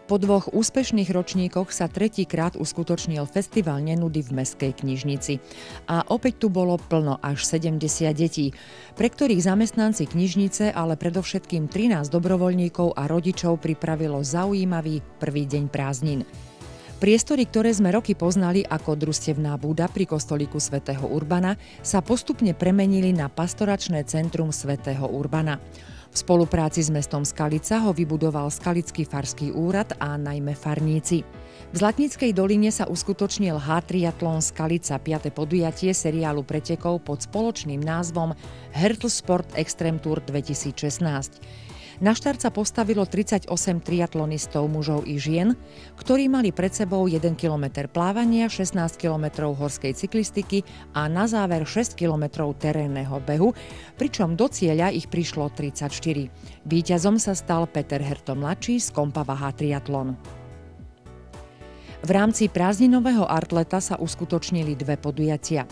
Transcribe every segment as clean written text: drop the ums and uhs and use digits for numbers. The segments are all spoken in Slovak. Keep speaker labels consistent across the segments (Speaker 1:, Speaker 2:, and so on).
Speaker 1: Po 2 úspešných ročníkoch sa tretíkrát uskutočnil festival nenudy v Mestskej knižnici. A opäť tu bolo plno, až 70 detí, pre ktorých zamestnanci knižnice, ale predovšetkým 13 dobrovoľníkov a rodičov pripravilo zaujímavý prvý deň prázdnin. Priestory, ktoré sme roky poznali ako družstevná búda pri kostolíku svätého Urbana, sa postupne premenili na pastoračné centrum svätého Urbana. V spolupráci s mestom Skalica ho vybudoval Skalický farský úrad a najmä farníci. V Zlatníckej doline sa uskutočnil H-triatlon Skalica, 5. podujatie seriálu pretekov pod spoločným názvom Hertl Sport Extreme Tour 2016. Na štart sa postavilo 38 triatlonistov, mužov i žien, ktorí mali pred sebou 1 kilometr plávania, 16 kilometrov horskej cyklistiky a na záver 6 kilometrov terénneho behu, pričom do cieľa ich prišlo 34. Víťazom sa stal Peter Herto mladší z Kompava H-triatlon. V rámci prázdninového artleta sa uskutočnili 2 podujatia.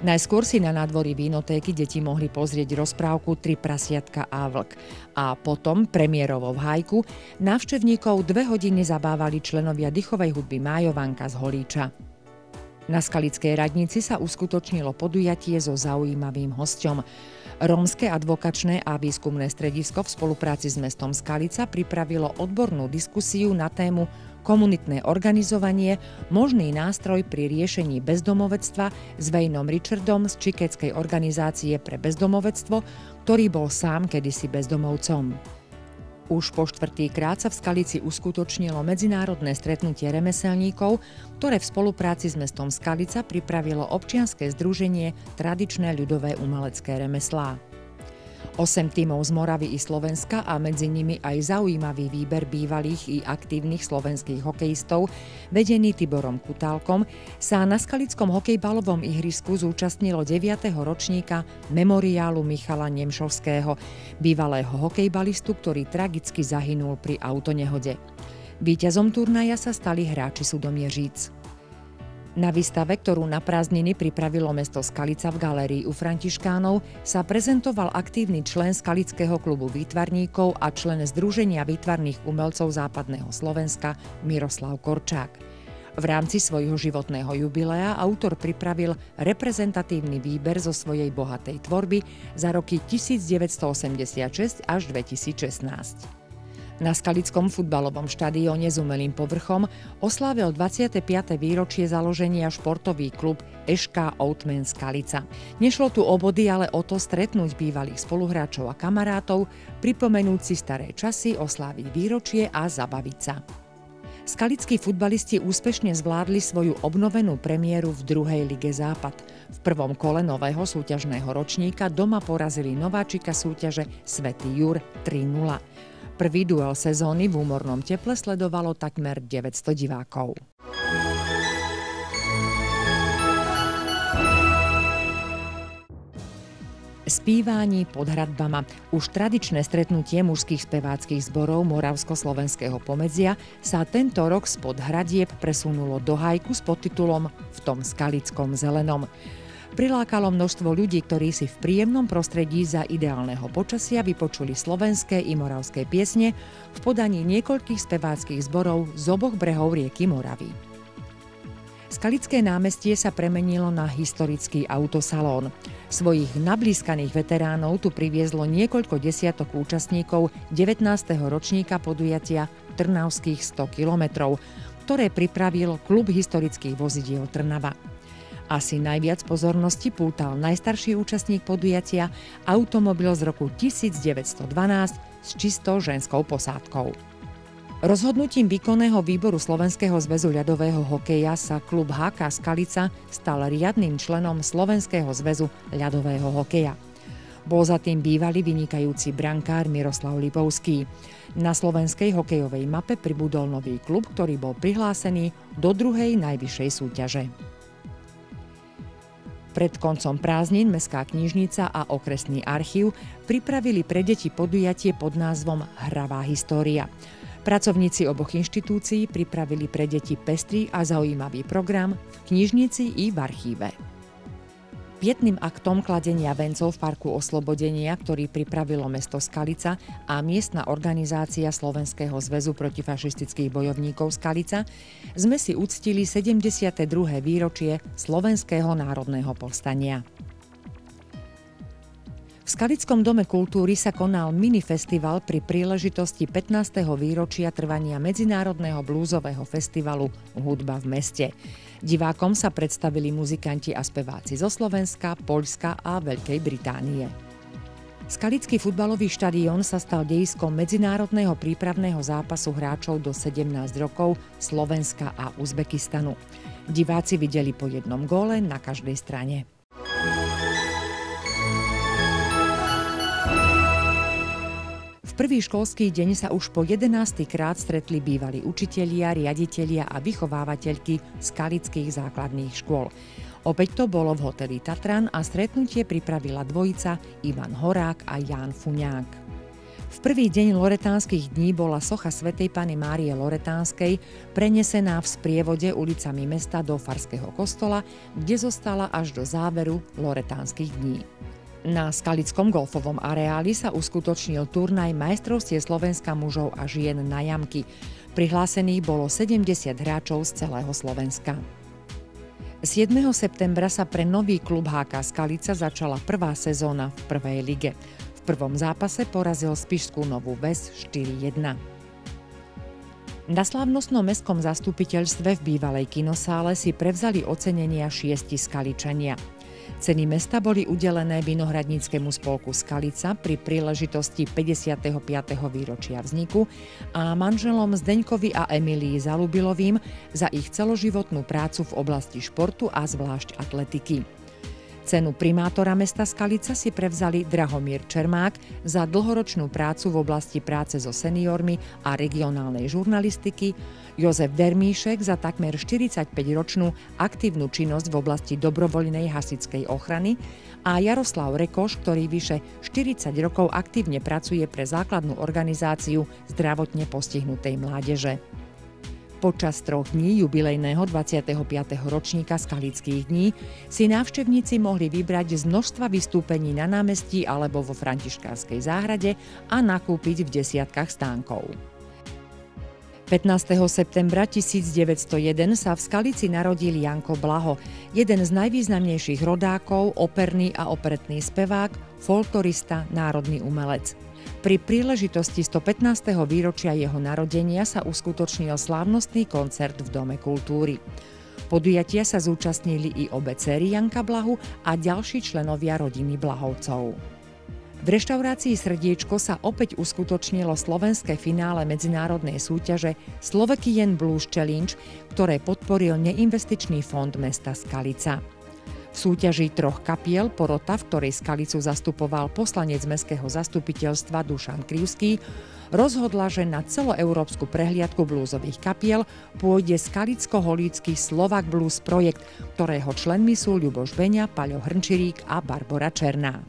Speaker 1: Najskôr si na nádvorí vínotéky deti mohli pozrieť rozprávku 3 prasiatka a vlk. A potom, premiérovo v Hajku, návštevníkov 2 hodiny zabávali členovia dychovej hudby Májovanka z Holíča. Na Skalickej radnici sa uskutočnilo podujatie so zaujímavým hosťom. Rómske advokačné a výskumné stredisko v spolupráci s mestom Skalica pripravilo odbornú diskusiu na tému komunitné organizovanie, možný nástroj pri riešení bezdomovectva s Waynom Richardom z Chicagskej organizácie pre bezdomovectvo, ktorý bol sám kedysi bezdomovcom. Už po 4. krát sa v Skalici uskutočnilo medzinárodné stretnutie remeselníkov, ktoré v spolupráci s mestom Skalica pripravilo občianske združenie Tradičné ľudové umelecké remeslá. 8 tímov z Moravy i Slovenska a medzi nimi aj zaujímavý výber bývalých i aktívnych slovenských hokejistov, vedený Tiborom Kutálkom, sa na skalickom hokejbalovom ihrisku zúčastnilo 9. ročníka memoriálu Michala Nemšovského, bývalého hokejbalistu, ktorý tragicky zahynul pri autonehode. Víťazom turnaja sa stali hráči Sudomieříc. Na výstave, ktorú na prázdniny pripravilo mesto Skalica v galérii u Františkánov, sa prezentoval aktívny člen Skalického klubu výtvarníkov a člen Združenia výtvarných umelcov západného Slovenska Miroslav Korčák. V rámci svojho životného jubilea autor pripravil reprezentatívny výber zo svojej bohatej tvorby za roky 1986 až 2016. Na Skalickom futbalovom štadióne s umelým povrchom oslávil 25. výročie založenia športový klub ŠK Outman Skalica. Nešlo tu o body, ale o to stretnúť bývalých spoluhráčov a kamarátov, pripomenúť si staré časy, osláviť výročie a zabaviť sa. Skalickí futbalisti úspešne zvládli svoju obnovenú premiéru v 2. lige Západ. V prvom kole nového súťažného ročníka doma porazili nováčika súťaže Svätý Jur 3-0. Prvý duel sezóny v úmornom teple sledovalo takmer 900 divákov. Spívání pod hradbama. Už tradičné stretnutie mužských speváckych zborov Moravsko-slovenského pomedzia sa tento rok spod hradieb presunulo do Hajku s podtitulom V tom skalickom zelenom. Prilákalo množstvo ľudí, ktorí si v príjemnom prostredí za ideálneho počasia vypočuli slovenské i moravské piesne v podaní niekoľkých speváckych zborov z oboch brehov rieky Moravy. Skalické námestie sa premenilo na historický autosalón. Svojich nablískaných veteránov tu priviezlo niekoľko desiatok účastníkov 19. ročníka podujatia Trnavských 100 kilometrov, ktoré pripravil klub historických vozidiel Trnava. Asi najviac pozornosti pútal najstarší účastník podujatia, automobil z roku 1912 s čisto ženskou posádkou. Rozhodnutím výkonného výboru Slovenského zväzu ľadového hokeja sa klub HK Skalica stal riadnym členom Slovenského zväzu ľadového hokeja. Bol za tým bývalý vynikajúci brankár Miroslav Lipovský. Na slovenskej hokejovej mape pribudol nový klub, ktorý bol prihlásený do 2. najvyššej súťaže. Pred koncom prázdnin Mestská knižnica a okresný archív pripravili pre deti podujatie pod názvom Hravá história. Pracovníci oboch inštitúcií pripravili pre deti pestrý a zaujímavý program v knižnici i v archíve. pietným aktom kladenia vencov v Parku Oslobodenia, ktorý pripravilo mesto Skalica a miestna organizácia Slovenského zväzu protifašistických bojovníkov Skalica, sme si uctili 72. výročie Slovenského národného povstania. V Skalickom dome kultúry sa konal minifestival pri príležitosti 15. výročia trvania Medzinárodného blúzového festivalu Hudba v meste. Divákom sa predstavili muzikanti a speváci zo Slovenska, Poľska a Veľkej Británie. Skalický futbalový štadión sa stal dejiskom medzinárodného prípravného zápasu hráčov do 17 rokov Slovenska a Uzbekistanu. Diváci videli po jednom góle na každej strane. V prvý školský deň sa už po 11. krát stretli bývalí učitelia, riaditelia a vychovávateľky skalických základných škôl. Opäť to bolo v hoteli Tatran a stretnutie pripravila dvojica Ivan Horák a Ján Fuňák. V prvý deň loretánskych dní bola socha svätej Panny Márie Loretánskej prenesená v sprievode ulicami mesta do farského kostola, kde zostala až do záveru loretánskych dní. Na skalickom golfovom areáli sa uskutočnil turnaj majstrovstiev Slovenska mužov a žien na jamky. Prihlásených bolo 70 hráčov z celého Slovenska. 7. septembra sa pre nový klub HK Skalica začala prvá sezóna v prvej lige. V prvom zápase porazil Spišskú Novú Ves 4-1. Na slávnostnom mestskom zastupiteľstve v bývalej kinosále si prevzali ocenenia 6 Skaličania. Ceny mesta boli udelené Vinohradníckemu spolku Skalica pri príležitosti 55. výročia vzniku a manželom Zdeňkovi a Emílii Zalubilovým za ich celoživotnú prácu v oblasti športu a zvlášť atletiky. Cenu primátora mesta Skalica si prevzali Drahomír Čermák za dlhoročnú prácu v oblasti práce so seniormi a regionálnej žurnalistiky, Jozef Dermíšek za takmer 45-ročnú aktívnu činnosť v oblasti dobrovoľnej hasičskej ochrany a Jaroslav Rekoš, ktorý vyše 40 rokov aktívne pracuje pre základnú organizáciu zdravotne postihnutej mládeže. Počas 3 dní jubilejného 25. ročníka Skalických dní si návštevníci mohli vybrať z množstva vystúpení na námestí alebo vo Františkánskej záhrade a nakúpiť v desiatkách stánkov. 15. septembra 1901 sa v Skalici narodil Janko Blaho, jeden z najvýznamnejších rodákov, operný a operetný spevák, folklorista, národný umelec. Pri príležitosti 115. výročia jeho narodenia sa uskutočnil slávnostný koncert v Dome kultúry. Podujatia sa zúčastnili i obe dcéry Janka Blahu a ďalší členovia rodiny Blahovcov. V reštaurácii Srdiečko sa opäť uskutočnilo slovenské finále medzinárodnej súťaže Slovakian Blues Challenge, ktoré podporil neinvestičný fond mesta Skalica. V súťaži 3 kapiel porota, v ktorej Skalicu zastupoval poslanec mestského zastupiteľstva Dušan Krivský, rozhodla, že na celoeurópsku prehliadku blúzových kapiel pôjde Skalicko-holícky Slovak Blues projekt, ktorého členmi sú Ľuboš Beňa, Paľo Hrnčirík a Barbora Černá.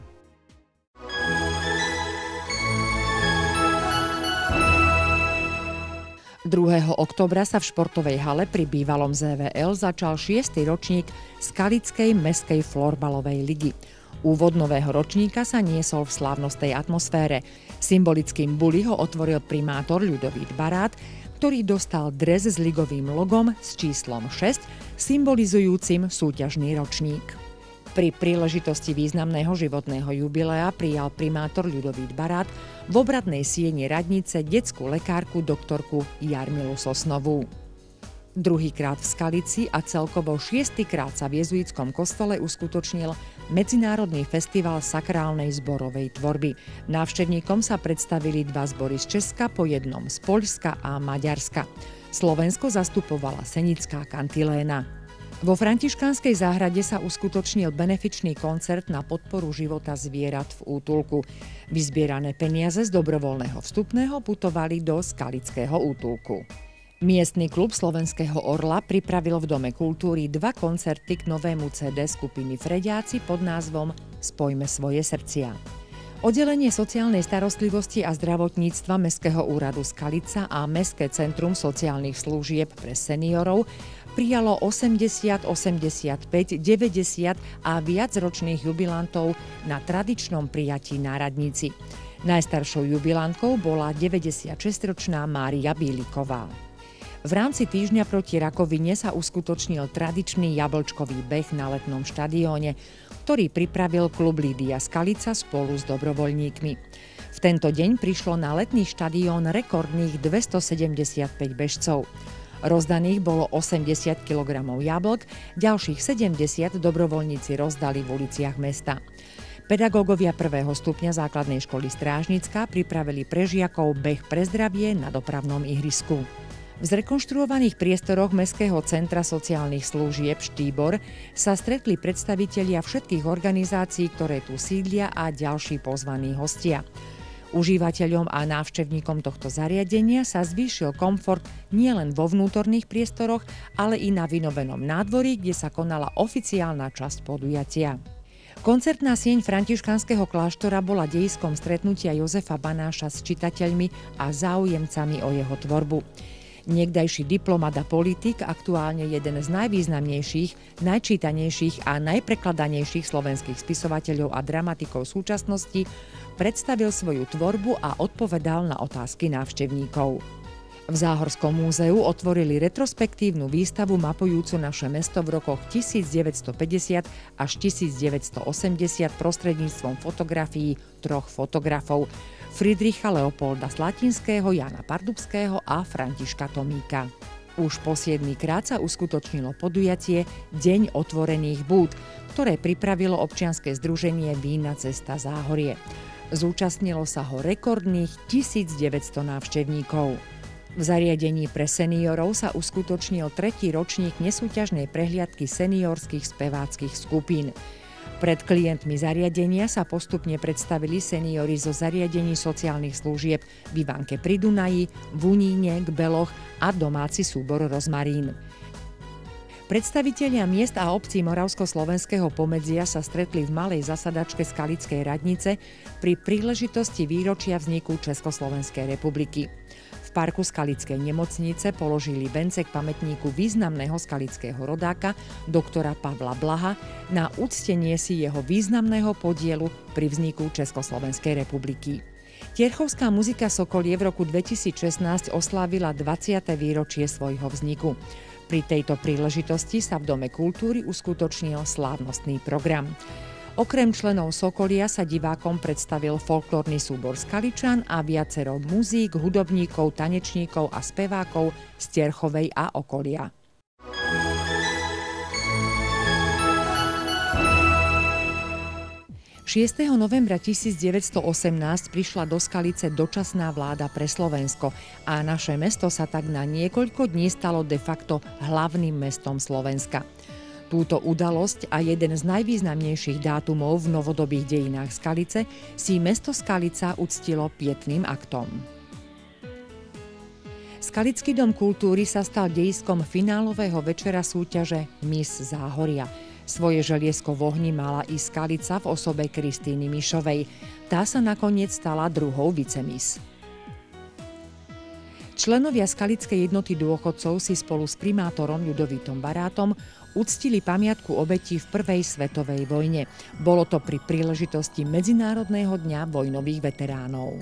Speaker 1: Druhého októbra sa v športovej hale pri bývalom ZVL začal 6. ročník Skalickej mestskej florbalovej ligy. Úvod nového ročníka sa niesol v slávnostnej atmosfére. Symbolickým buli ho otvoril primátor Ľudovít Barát, ktorý dostal dres s ligovým logom s číslom 6, symbolizujúcim súťažný ročník. Pri príležitosti významného životného jubilea prijal primátor Ľudovít Barát v obradnej sieni radnice detskú lekárku doktorku Jarmilu Sosnovú. Druhýkrát v Skalici a celkovo 6. krát sa v jezuitskom kostole uskutočnil Medzinárodný festival sakrálnej zborovej tvorby. Návštevníkom sa predstavili 2 zbory z Česka, po jednom z Poľska a Maďarska. Slovensko zastupovala Senická kantiléna. Vo Františkánskej záhrade sa uskutočnil benefičný koncert na podporu života zvierat v útulku. Vyzbierané peniaze z dobrovoľného vstupného putovali do skalického útulku. Miestny klub Slovenského Orla pripravil v Dome kultúry 2 koncerty k novému CD skupiny Frediáci pod názvom Spojme svoje srdcia. Oddelenie sociálnej starostlivosti a zdravotníctva Mestského úradu Skalica a Mestské centrum sociálnych služieb pre seniorov prijalo 80, 85, 90 a viacročných jubilantov na tradičnom prijatí na radnici. Najstaršou jubilantkou bola 96-ročná Mária Bíliková. V rámci týždňa proti rakovine sa uskutočnil tradičný jablčkový beh na letnom štadióne, ktorý pripravil klub Lídia Skalica spolu s dobrovoľníkmi. V tento deň prišlo na letný štadión rekordných 275 bežcov. Rozdaných bolo 80 kg jablk, ďalších 70 dobrovoľníci rozdali v uliciach mesta. Pedagógovia 1. stupňa základnej školy Strážnická pripravili pre žiakov beh pre zdravie na dopravnom ihrisku. V zrekonštruovaných priestoroch Mestského centra sociálnych služieb Štýbor sa stretli predstavitelia všetkých organizácií, ktoré tu sídlia a ďalší pozvaní hostia. Užívateľom a návštevníkom tohto zariadenia sa zvýšil komfort nielen vo vnútorných priestoroch, ale i na vynovenom nádvorí, kde sa konala oficiálna časť podujatia. Koncertná sieň františkanského kláštora bola dejiskom stretnutia Jozefa Banáša s čitateľmi a záujemcami o jeho tvorbu. Niekdajší diplomat a politik, aktuálne jeden z najvýznamnejších, najčítanejších a najprekladanejších slovenských spisovateľov a dramatikov súčasnosti, predstavil svoju tvorbu a odpovedal na otázky návštevníkov. V Záhorskom múzeu otvorili retrospektívnu výstavu mapujúcu naše mesto v rokoch 1950 až 1980 prostredníctvom fotografií 3 fotografov: Friedricha Leopolda Slatinského, Jána Pardubského a Františka Tomíka. Už po 7-krát sa uskutočnilo podujatie Deň otvorených búd, ktoré pripravilo občianske združenie Vína cesta Záhorie. Zúčastnilo sa ho rekordných 1900 návštevníkov. V zariadení pre seniorov sa uskutočnil 3. ročník nesúťažnej prehliadky seniorských speváckych skupín. Pred klientmi zariadenia sa postupne predstavili seniori zo zariadení sociálnych služieb v Ivánke pri Dunaji, v Uníne, Kbeloch a domáci súbor Rozmarín. Predstavitelia miest a obcí Moravsko-Slovenského pomedzia sa stretli v malej zasadačke Skalickej radnice pri príležitosti výročia vzniku Československej republiky. V parku Skalickej nemocnice položili vence k pamätníku významného skalického rodáka, doktora Pavla Blaha, na uctenie si jeho významného podielu pri vzniku Československej republiky. Tierchovská muzika Sokolie v roku 2016 oslávila 20. výročie svojho vzniku. Pri tejto príležitosti sa v Dome kultúry uskutočnil slávnostný program. Okrem členov Sokolia sa divákom predstavil folklórny súbor Skaličan a viacero muzík, hudobníkov, tanečníkov a spevákov z Tierchovej a okolia. Novembra 1918 prišla do Skalice dočasná vláda pre Slovensko a naše mesto sa tak na niekoľko dní stalo de facto hlavným mestom Slovenska. Túto udalosť a jeden z najvýznamnejších dátumov v novodobých dejinách Skalice si mesto Skalica uctilo pietným aktom. Skalický dom kultúry sa stal dejiskom finálového večera súťaže Miss Záhoria. Svoje želiesko v ohni mala i Skalica v osobe Kristíny Mišovej. Tá sa nakoniec stala druhou vicemiss. Členovia Skalickej jednoty dôchodcov si spolu s primátorom Ľudovítom Barátom uctili pamiatku obetí v prvej svetovej vojne. Bolo to pri príležitosti Medzinárodného dňa vojnových veteránov.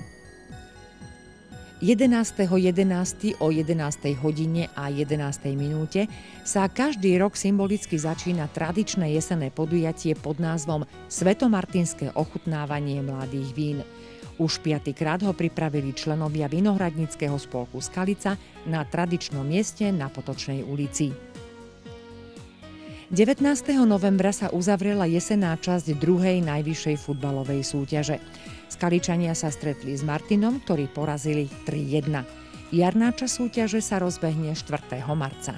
Speaker 1: 11.11. o 11. hodine a 11. minúte sa každý rok symbolicky začína tradičné jesenné podujatie pod názvom Svetomartinské ochutnávanie mladých vín. Už 5-krát ho pripravili členovia Vinohradníckeho spolku Skalica na tradičnom mieste na Potočnej ulici. 19. novembra sa uzavrela jesenná časť druhej najvyššej futbalovej súťaže. Skaličania sa stretli s Martinom, ktorí porazili 3-1. Jarná časť súťaže sa rozbehne 4. marca.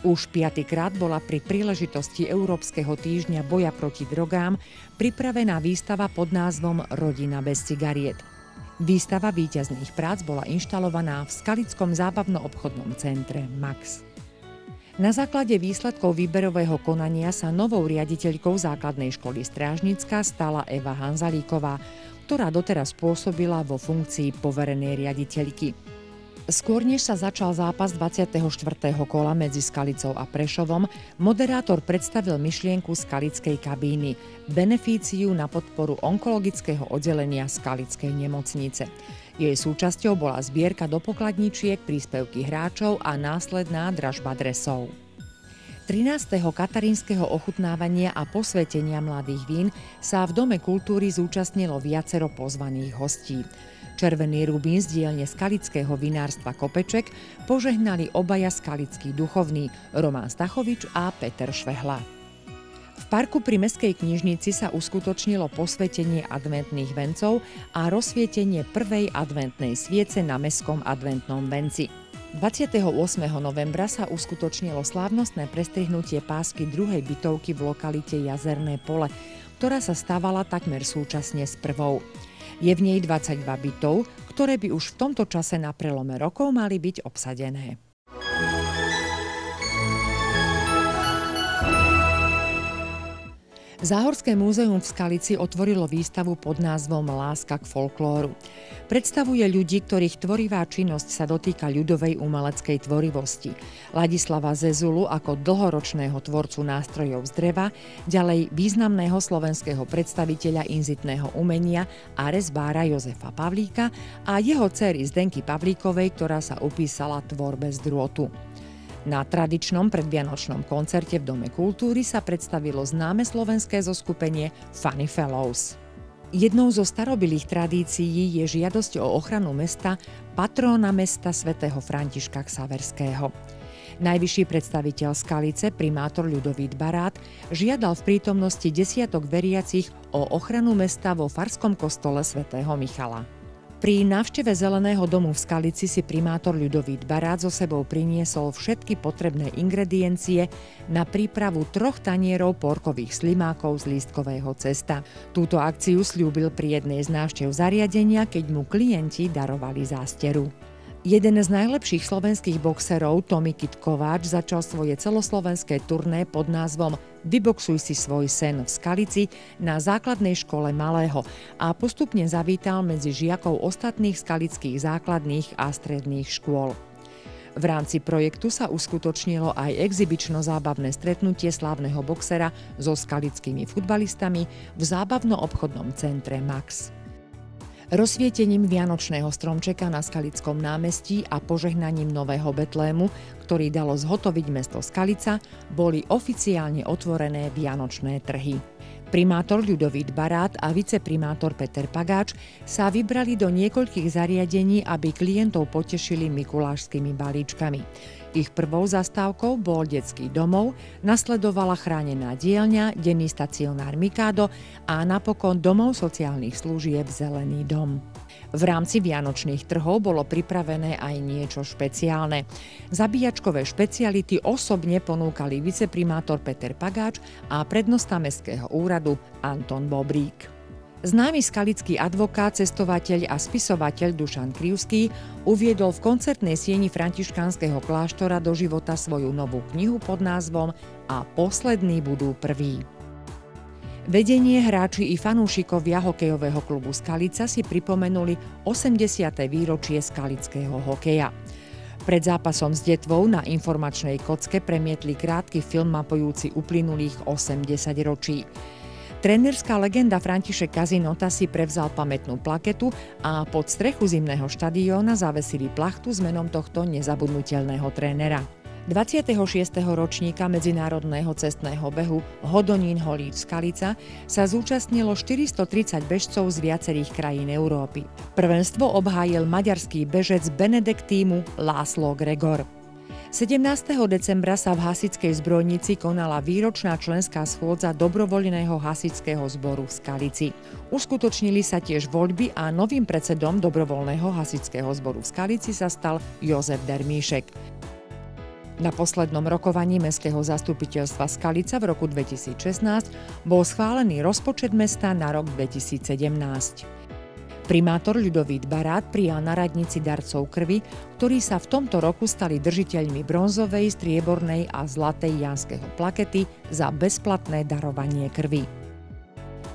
Speaker 1: Už 5-krát bola pri príležitosti Európskeho týždňa boja proti drogám pripravená výstava pod názvom Rodina bez cigariet. Výstava víťazných prác bola inštalovaná v Skalickom zábavno-obchodnom centre Max. Na základe výsledkov výberového konania sa novou riaditeľkou základnej školy Strážnická stala Eva Hanzalíková, ktorá doteraz pôsobila vo funkcii poverenej riaditeľky. Skôr než sa začal zápas 24. kola medzi Skalicou a Prešovom, moderátor predstavil myšlienku skalickej kabíny, benefíciu na podporu onkologického oddelenia Skalickej nemocnice. Jej súčasťou bola zbierka do pokladničiek, príspevky hráčov a následná dražba dresov. 13. katarínskeho ochutnávania a posvetenia mladých vín sa v Dome kultúry zúčastnilo viacero pozvaných hostí. Červený rubín z dielne skalického vinárstva Kopeček požehnali obaja skalickí duchovní Roman Stachovič a Peter Švehla. V parku pri Mestskej knižnici sa uskutočnilo posvetenie adventných vencov a rozsvietenie prvej adventnej sviece na Mestskom adventnom venci. 28. novembra sa uskutočnilo slávnostné prestrihnutie pásky druhej bytovky v lokalite Jazerné pole, ktorá sa stávala takmer súčasne s prvou. Je v nej 22 bytov, ktoré by už v tomto čase na prelome rokov mali byť obsadené. Záhorské múzeum v Skalici otvorilo výstavu pod názvom Láska k folklóru. Predstavuje ľudí, ktorých tvorivá činnosť sa dotýka ľudovej umeleckej tvorivosti. Ladislava Zezulu ako dlhoročného tvorcu nástrojov z dreva, ďalej významného slovenského predstaviteľa inzitného umenia a rezbára Jozefa Pavlíka a jeho dcéry Zdenky Pavlíkovej, ktorá sa upísala tvorbe z drôtu. Na tradičnom predvianočnom koncerte v Dome kultúry sa predstavilo známe slovenské zoskupenie Funny Fellows. Jednou zo starobilých tradícií je žiadosť o ochranu mesta patróna mesta svätého Františka Xaverského. Najvyšší predstaviteľ Skalice, primátor Ľudovít Barát, žiadal v prítomnosti desiatok veriacich o ochranu mesta vo farskom kostole svätého Michala. Pri návšteve Zeleného domu v Skalici si primátor Ľudovít Barát so sebou priniesol všetky potrebné ingrediencie na prípravu 3 tanierov porkových slimákov z lístkového cesta. Túto akciu sľúbil pri jednej z návštev zariadenia, keď mu klienti darovali zásteru. Jeden z najlepších slovenských boxerov, Tommy Kid Kováč, začal svoje celoslovenské turné pod názvom Vyboxuj si svoj sen v Skalici na základnej škole Malého a postupne zavítal medzi žiakov ostatných skalických základných a stredných škôl. V rámci projektu sa uskutočnilo aj exibično-zábavné stretnutie slávneho boxera so skalickými futbalistami v zábavno-obchodnom centre Max. Rozsvietením vianočného stromčeka na Skalickom námestí a požehnaním nového Betlému, ktorý dalo zhotoviť mesto Skalica, boli oficiálne otvorené vianočné trhy. Primátor Ľudovít Barát a viceprimátor Peter Pagáč sa vybrali do niekoľkých zariadení, aby klientov potešili mikulášskymi balíčkami. Ich prvou zastávkou bol detský domov, nasledovala chránená dielňa, denný stacionár Mikado a napokon domov sociálnych služieb Zelený dom. V rámci vianočných trhov bolo pripravené aj niečo špeciálne. Zabíjačkové špeciality osobne ponúkali viceprimátor Peter Pagáč a prednosta mestského úradu Anton Bobrík. Známy skalický advokát, cestovateľ a spisovateľ Dušan Krivský uviedol v koncertnej sieni františkánskeho kláštora do života svoju novú knihu pod názvom A poslední budú prví. Vedenie, hráči i fanúšikovia hokejového klubu Skalica si pripomenuli 80. výročie skalického hokeja. Pred zápasom s Detvou na informačnej kocke premietli krátky film mapujúci uplynulých 80 ročí. Trénerská legenda František Kazinota si prevzal pamätnú plaketu a pod strechu zimného štadióna zavesili plachtu s menom tohto nezabudnutelného trénera. 26. ročníka medzinárodného cestného behu Hodonín-Holíč Skalica sa zúčastnilo 430 bežcov z viacerých krajín Európy. Prvenstvo obhájil maďarský bežec Benedektímu László Gregor. 17. decembra sa v hasičskej zbrojnici konala výročná členská schôdza dobrovoľného hasičského zboru v Skalici. Uskutočnili sa tiež voľby a novým predsedom dobrovoľného hasičského zboru v Skalici sa stal Jozef Dermíšek. Na poslednom rokovaní Mestského zastupiteľstva Skalica v roku 2016 bol schválený rozpočet mesta na rok 2017. Primátor Ľudovít Barát prijal na radnici darcov krvi, ktorí sa v tomto roku stali držiteľmi bronzovej, striebornej a zlatej janského plakety za bezplatné darovanie krvi.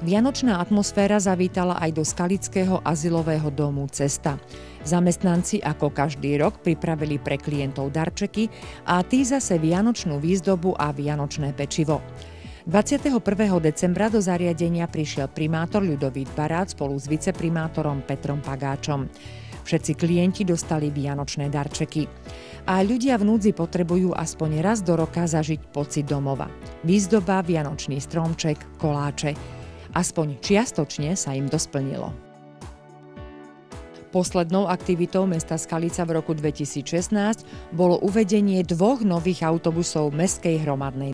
Speaker 1: Vianočná atmosféra zavítala aj do skalického azylového domu Cesta. Zamestnanci ako každý rok pripravili pre klientov darčeky a tí zase vianočnú výzdobu a vianočné pečivo. 21. decembra do zariadenia prišiel primátor Ľudovít Barát spolu s viceprimátorom Petrom Pagáčom. Všetci klienti dostali vianočné darčeky. A ľudia v núdzi potrebujú aspoň raz do roka zažiť pocit domova. Výzdoba, vianočný stromček, koláče. Aspoň čiastočne sa im to splnilo. Poslednou aktivitou mesta Skalica v roku 2016 bolo uvedenie 2 nových autobusov mestskej hromadnej